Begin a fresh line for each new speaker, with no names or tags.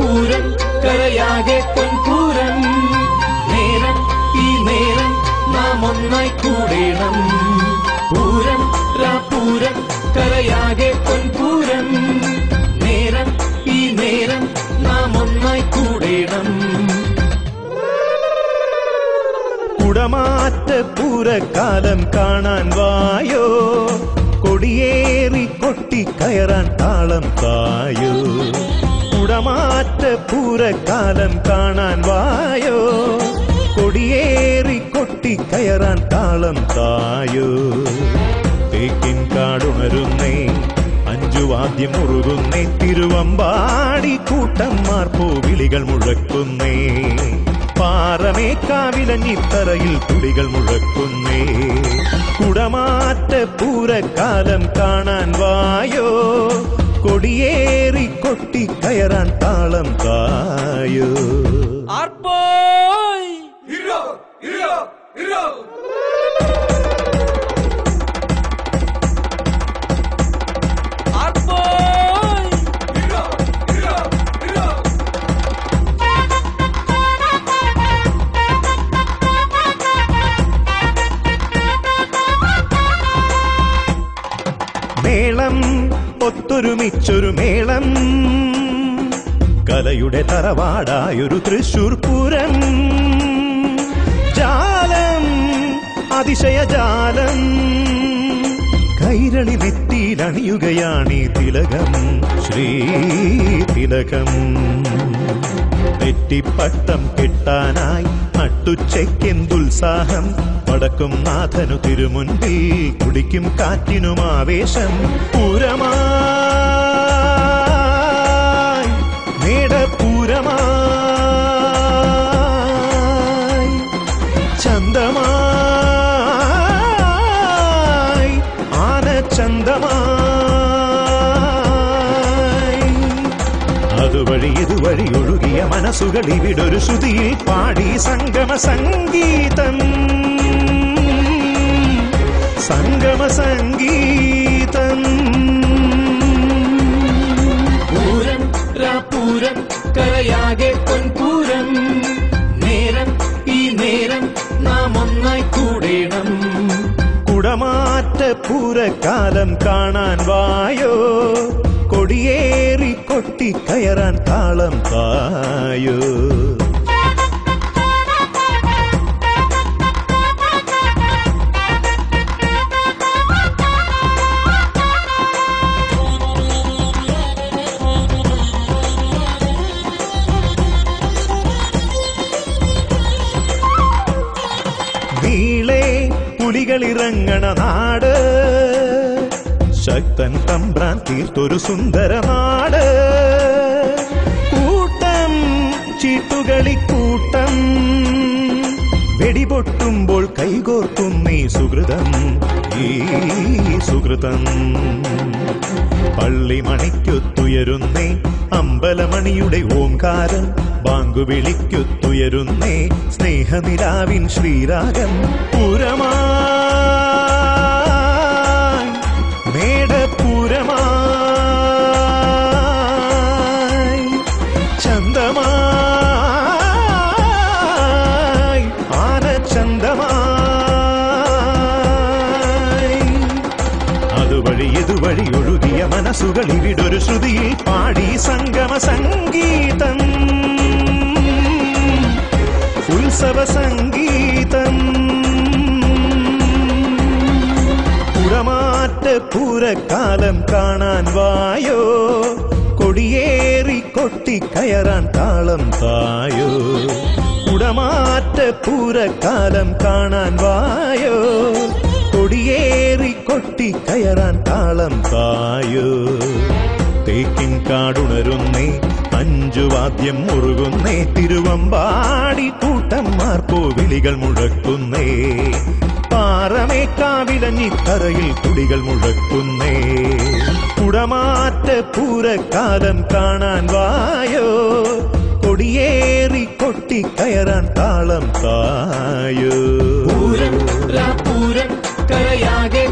പൂരം കരയാകെ പൊൻപൂരം നേരം ഈ നേരം നാം ഒന്നായി കൂടേണം പൂരം പൂരം കരയാകെ പൊൻപൂരം നേരം ഈ നേരം നാം ഒന്നായി കൂടേണം
കുടമാറ്റ പൂരക്കാലം കാണാൻ വായോ കൊടിയേറി കൊട്ടിക്കയറാൻ താളം തായോ കുടമാറ്റ പൂരക്കാലം കാണാൻ വായോ കൊടിയേറി കൊട്ടിക്കയറാൻ താളം തായോ തേക്കിൻ കാടുണരുന്നേ അഞ്ചുവാദ്യം മുറുകുന്നേ തിരുവമ്പാടി കൂട്ടന്മാർ പോവിളികൾ മുഴക്കുന്നേ പാറമേക്കാവിലഞ്ഞിത്തറയിൽ തുടികൾ മുഴക്കുന്നേ കുടമാറ്റ പൂരക്കാലം കാണാൻ വായോ കൊടിയേറി കൊട്ടിക്കയറാൻ താളം തായോ മേളം ഒത്തൊരുമിച്ചൊരു മേളം കലയുടെ തറവാടായൊരു തൃശൂർ പൂരം ജാലം അതിശയജാലം കൈരളി നെറ്റിയിലണിയുകയാണീ തിലകം ശ്രീതിലകം നെറ്റിപ്പട്ടം കിട്ടാനായി നട്ടുച്ചയ്ക്കെന്തുത്സാഹം വടക്കും നാഥനു തിരുമുൻപിൽ കുടിക്കും കാറ്റിനും ആവേശം പൂരമായി മേടപ്പൂരമായി ചന്തമായി ആനച്ചന്തമായി അതുവഴി ഇതുവഴി ഒഴുകിയ മനസ്സുകൾ ഇവിടൊരു ശ്രുതിയിൽ പാടി സംഗമ സംഗീതം സംഗമ സംഗീതം
പൂരം പൂരം കരയാകെ പൊൻപൂരം നേരം ഈ നേരം നാം ഒന്നായി കൂടേണം
കുടമാറ്റ പൂരക്കാലം കാണാൻ വായോ കൊടിയേറി കൊട്ടിക്കയറാൻ താളം തായോ നീളെ പുലികളിറങ്ങണ നാട് ശക്തൻ തമ്പ്രാൻ തീർത്തൊരു സുന്ദര നാട് കൂട്ടം ചീട്ടുകളിക്കൂട്ടം വെടിപൊട്ടുമ്പോൾ കൈകോർക്കും നീ സുഹൃതം ഈ സുഹൃതം പള്ളിമണിക്കൊത്തുയരുന്നേ അമ്പലമണിയുടെ ഓംകാരം ബാങ്കു വിളിക്കൊത്തുയരുന്നേ സ്നേഹനിലാവിൻ ശ്രീരാഗം പൂരമായി മേടപ്പൂരമായി ചന്തമായി ആനച്ചന്തമായി അതുവഴി ഇതുവഴി ഒഴുകിയ മനസ്സുകൾ ഇവിടൊരു ശ്രുതിയിൽ പാടി സംഗമ സംഗീതം ഉത്സവ സംഗീതം കുടമാറ്റ പൂരക്കാലം കാണാൻ വായോ കൊടിയേറി കൊട്ടിക്കയറാൻ താളം തായോ കുടമാറ്റ പൂരക്കാലം കാണാൻ വായോ കൊടിയേറി കൊട്ടിക്കയറാൻ താളം തായോ തേക്കിൻ കാടുണരുന്നേ അഞ്ചുവാദ്യം മുറുകുന്നേ തിരുവമ്പാടി കൂട്ടന്മാർ പോവിളികൾ മുഴക്കുന്നേ പാറമേക്കാവിലഞ്ഞിത്തറയിൽ തുടികൾ മുഴക്കുന്നേ കുടമാറ്റ പൂരക്കാലം കാണാൻ വായോ കൊടിയേറി കൊട്ടിക്കയറാൻ താളം തായോ
പൂരം പൂരം കരയാകെ